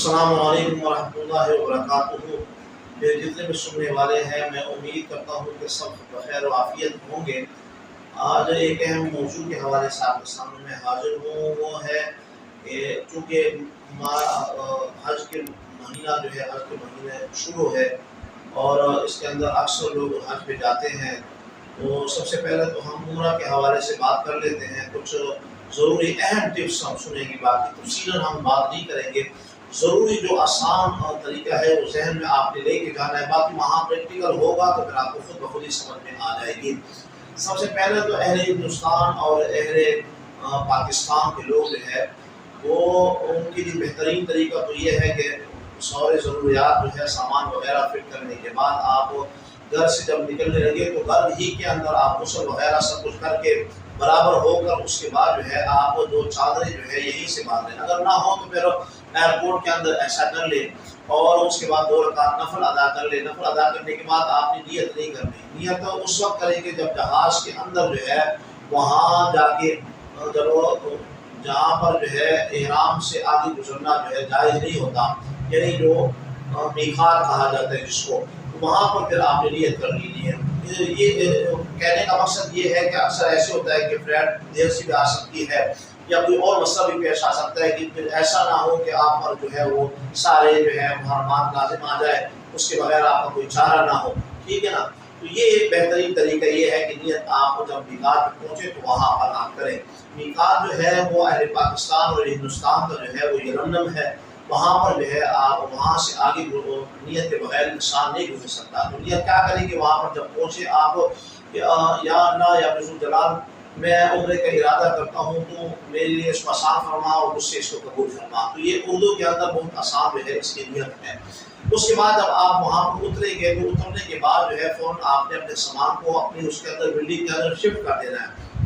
السلام علیکم ورحمۃ اللہ وبرکاتہ۔ میرے جتنے بھی سننے والے ہیں میں امید کرتا ہوں کہ سب بخیر و عافیت ہوں گے۔ آج ایک اہم موضوع کے حوالے سے آپ کے سامنے میں حاضر ہوں، وہ ہے کہ چونکہ حج کے مہینہ جو ہے حج کے مہینے شروع ہے اور اس کے اندر اکثر لوگ حج پہ جاتے ہیں، تو سب سے پہلے تو ہم عمرہ کے حوالے سے بات کر لیتے ہیں۔ کچھ ضروری اہم ٹپس ہم سنیں گے، باقی تفصیلاً ہم بات نہیں کریں گے۔ ضروری جو آسان طریقہ ہے وہ ذہن میں آپ نے لے کے جانا ہے، باقی وہاں پریکٹیکل ہوگا تو پھر آپ کو خود بخود ہی سمجھ میں آ جائے گی۔ سب سے پہلے تو اہل ہندوستان اور اہل پاکستان کے لوگ جو ہے وہ ان کے لیے بہترین طریقہ تو یہ ہے کہ سارے ضروریات جو ہے سامان وغیرہ فٹ کرنے کے بعد آپ گھر سے جب نکلنے لگے تو گھر ہی کے اندر آپ غسل وغیرہ سب کچھ کر کے برابر ہو کر اس کے بعد جو ہے آپ دو چادریں جو ہے یہیں سے باندھ لیں۔ اگر نہ ہو تو پھر ایئرپورٹ کے اندر ایسا کر لیں اور اس کے بعد 2 رکعت نفل ادا کر لیں۔ نفل ادا کرنے کے بعد آپ نے نیت نہیں کرنی، نیت تو اس وقت کریں کہ جب جہاز کے اندر جو ہے وہاں جا کے جہاں پر جو ہے احرام سے آگے گزرنا جو ہے جائز نہیں ہوتا، یعنی جو میقات کہا جاتا ہے جس کو، وہاں پر پھر آپ نے نیت کر لینی ہے۔ یہ کہنے کا مقصد یہ ہے کہ اکثر ایسے ہوتا ہے کہ فلائٹ دیر سے بھی آ سکتی ہے یا کوئی اور مسئلہ بھی پیش آ سکتا ہے کہ پھر ایسا نہ ہو کہ آپ پر جو ہے وہ سارے جو ہے محرمات لازم آ جائے، اس کے بغیر آپ کا کوئی چارہ نہ ہو، ٹھیک ہے نا۔ تو یہ ایک بہترین طریقہ یہ ہے کہ نیت آپ جب میقات پہ پہنچے تو وہاں پر آپ کریں۔ میقات جو ہے وہ اہل پاکستان اور ہندوستان کا جو ہے وہ یلملم ہے، وہاں پر جو ہے آپ وہاں سے آگے نیت کے بغیر انسان نہیں گزر سکتا۔ تو نیت کیا کریں کہ وہاں پر جب پہنچے آپ یا اللہ یا رسول جلال میں عمرے کا ارادہ کرتا ہوں تو میرے لیے اس کو آسان فرما اور مجھ سے اس کو قبول فرما۔ تو یہ اردو کے اندر بہت آسان جو ہے اس کی نیت ہے۔ اس کے بعد جب آپ وہاں پر اتریں گے تو اترنے کے بعد جو ہے فوراً آپ نے اپنے سامان کو اپنی اس کے اندر بلڈنگ کے اندر شفٹ کر دینا ہے۔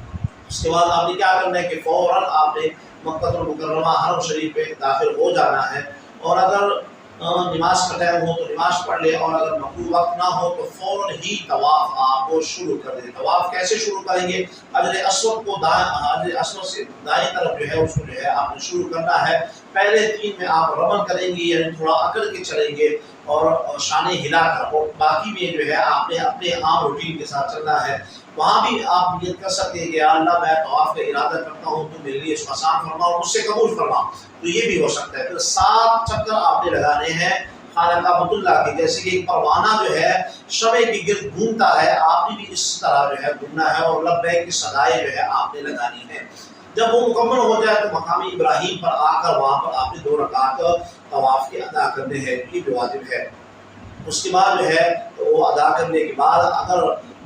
اس کے بعد آپ نے کیا کرنا ہے کہ فوراً آپ نے مکہ المکرمہ حرم شریف پہ داخل ہو جانا ہے، اور اگر نماز کا ٹائم ہو تو نماز پڑھ لے، اور اگر مقبول وقت نہ ہو تو فوراً ہی طواف آپ کو شروع کر دیں۔ طواف کیسے شروع کریں گے؟ حجر اسود کو حجر اسود سے دائیں طرف جو ہے اس کو جو ہے آپ نے شروع کرنا ہے۔ پہلے 3 میں آپ رمل کریں گے، یعنی تھوڑا اکڑ کے چلیں گے اور شانے ہلا کر، اور باقی میں جو ہے آپ نے اپنے عام روٹین کے ساتھ چلنا ہے۔ وہاں بھی آپ نیت کر سکتے ہیں کہ یا اللہ میں طواف کا ارادہ کرتا ہوں تو میرے لیے اس کو آسان فرما اور مجھ سے قبول فرما، تو یہ بھی ہو سکتا ہے۔ پھر 7 چکر آپ نے لگانے ہیں خانہ کعبۃ اللہ کے، جیسے کہ ایک پروانہ جو ہے شمع کے گرد گھومتا ہے، آپ نے بھی اس طرح جو ہے گھومنا ہے اور لبیک کی صدائیں جو ہے آپ نے لگانی ہے۔ جب وہ مکمل ہو جائے تو مقام ابراہیم پر آ کر وہاں پر آپ نے 2 رکعت طواف کے ادا کرنے ہیں، یہ بھی واجب ہے۔ اس کے بعد جو ہے وہ ادا کرنے کے بعد اگر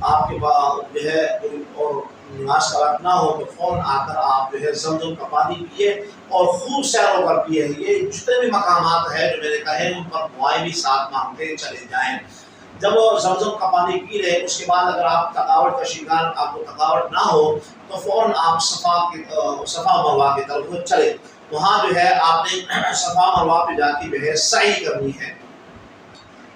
آپ کے پاس جو ہے اور نماز کا وقت نہ ہو تو فوراً آ کر آپ جو ہے زمزم کا پانی پیے اور خوب سیر و کر پیے۔ یہ جتنے بھی مقامات ہیں جو میں نے کہے ان پر دعائیں بھی ساتھ مانگتے چلے جائیں۔ جب وہ زمزم کا پانی پی رہے اس کے بعد اگر آپ تھکاوٹ کا شکار آپ کو تھکاوٹ نہ ہو تو فوراً آپ صفا مروہ کی طرف چلے۔ وہاں جو ہے آپ نے صفا مروہ پہ جا کے جو ہے سعی کرنی ہے۔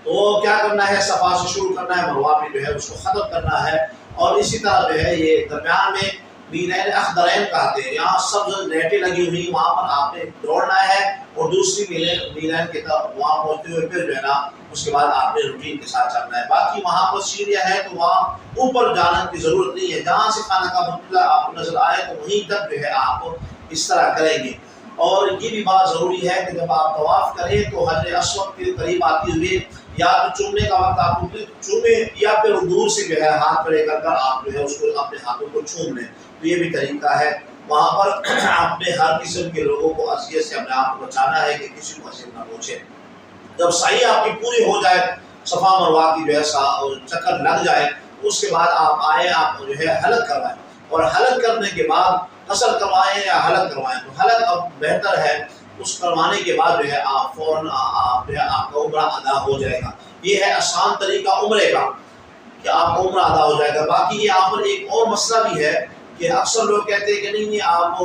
تو کیا کرنا ہے؟ صفا سے شروع کرنا ہے، مروہ پہ جو ہے اس کو ختم کرنا ہے، اور اسی طرح جو ہے یہ درمیان میں مینین اخضرین کہتے ہیں، یہاں سبز نیٹیں لگی ہوئی وہاں پر آپ نے دوڑنا ہے، اور دوسری مینین کی طرف وہاں پہنچتے ہوئے پھر جو ہے نا اس کے بعد آپ نے روٹین کے ساتھ چلنا ہے۔ باقی وہاں پر سیڑھیاں ہیں تو وہاں اوپر جانے کی ضرورت نہیں ہے، جہاں سے خانہ کعبۃ اللہ آپ کو نظر آئے تو وہیں تک جو ہے آپ اس طرح کریں گے۔ اور یہ بھی بات ضروری ہے کہ جب آپ طواف کریں تو حجر اسود کے قریب آتے ہوئے یا تو چومنے کا وقت آپ کو چومیں یا پھر دور سے جو ہے ہاتھ کھڑے کر کر آپ جو ہے اس کو اپنے ہاتھوں کو چوم لیں، تو یہ بھی طریقہ ہے۔ وہاں پر آپ نے ہر قسم کے لوگوں کو اذیت سے اپنے آپ کو بچانا ہے کہ کسی کو اذیت نہ پہنچے۔ جب سعی آپ کی پوری ہو جائے، صفا مروہ کی جو ہے چکر لگ جائے، اس کے بعد آپ آئے، آپ جو ہے حلق کروائیں، اور حلق کرنے کے بعد غسل کروائیں یا حلق کروائیں تو حلق اب بہتر ہے۔ اس کروانے کے بعد جو ہے آپ فوراً آپ جو ہے آپ کا عمرہ ادا ہو جائے گا۔ یہ ہے آسان طریقہ عمرے کا کہ آپ کا عمرہ ادا ہو جائے گا۔ باقی یہاں پر ایک اور مسئلہ بھی ہے کہ اکثر لوگ کہتے ہیں کہ نہیں آپ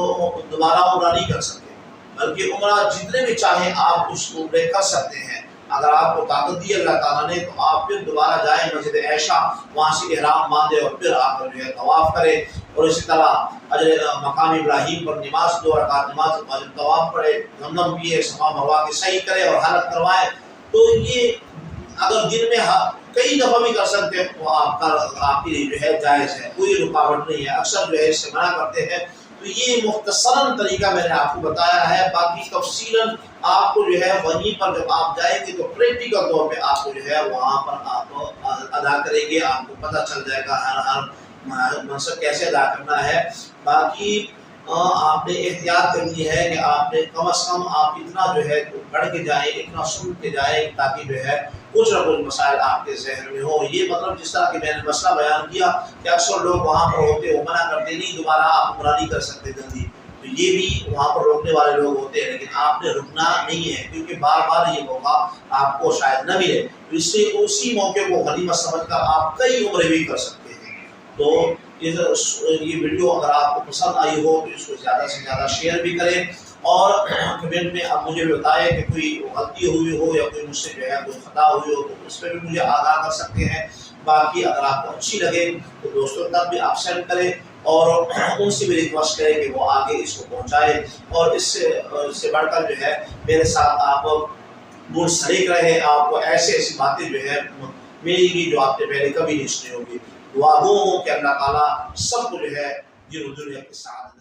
دوبارہ عمرہ نہیں کر سکتے، بلکہ عمرہ جتنے بھی چاہیں آپ اس عمرے کر سکتے ہیں۔ اگر آپ کو طاقت دی اللہ تعالیٰ نے تو آپ پھر دوبارہ جائیں مسجد عائشہ، وہاں سے احرام باندھے اور پھر آ کر جو ہے طواف کرے، اور اسی طرح مقام ابراہیم پر نماز 2 رکعت نماز طواف پڑھے، زمزم پیے، صفا مروا کی سعی کرے اور حلق کروائے۔ تو یہ اگر دن میں کئی دفعہ بھی کر سکتے ہیں تو آپ کے لیے جو ہے جائز ہے، کوئی رکاوٹ نہیں ہے۔ اکثر جو ہے اس سے منع کرتے ہیں، تو یہ مختصراً طریقہ میں نے آپ کو بتایا ہے، باقی تفصیلاً آپ کو جو ہے وہیں پر جب آپ جائیں گے تو پریکٹیکل طور پہ آپ کو جو ہے وہاں پر آپ ادا کریں گے، آپ کو پتہ چل جائے گا ہر منصب کیسے ادا کرنا ہے۔ باقی آپ نے احتیاط کرنی ہے کہ آپ نے کم از کم آپ اتنا جو ہے پڑھ کے جائیں، اتنا سن کے جائیں، تاکہ جو ہے کچھ نہ کچھ مسائل آپ کے ذہن میں ہو۔ یہ مطلب جس طرح کہ میں نے مسئلہ بیان کیا کہ اکثر لوگ وہاں پر ہوتے وہ منع کرتے نہیں، دوبارہ آپ عمرہ نہیں کر سکتے جلدی، تو یہ بھی وہاں پر روکنے والے لوگ ہوتے ہیں، لیکن آپ نے رکنا نہیں ہے، کیونکہ بار بار یہ موقع آپ کو شاید نہ ملے، تو اس سے اسی موقع کو غنیمت سمجھ کر آپ کئی عمرے بھی کر سکتے ہیں۔ تو یہ ویڈیو اگر آپ کو پسند آئی ہو تو اس کو زیادہ سے زیادہ شیئر بھی کریں، اور کمنٹ میں آپ مجھے بتائیں کہ کوئی غلطی ہوئی ہو یا کوئی مجھ سے جو ہے کوئی خطا ہوئی ہو تو اس پہ بھی مجھے آگاہ کر سکتے ہیں۔ باقی اگر آپ کو اچھی لگے تو دوستوں تک بھی آپ سینڈ کریں، اور ان سے بھی ریکویسٹ کریں کہ وہ آگے اس کو پہنچائیں، اور اس سے بڑھ کر جو ہے میرے ساتھ آپ منسلک رہے، آپ کو ایسی باتیں جو ہے ملے گی جو آپ نے پہلے کبھی نہیں سنی ہوگی۔ دعا ہو کہ اللہ تعالیٰ سب کو جو ہے دین و دنیا کے ساتھ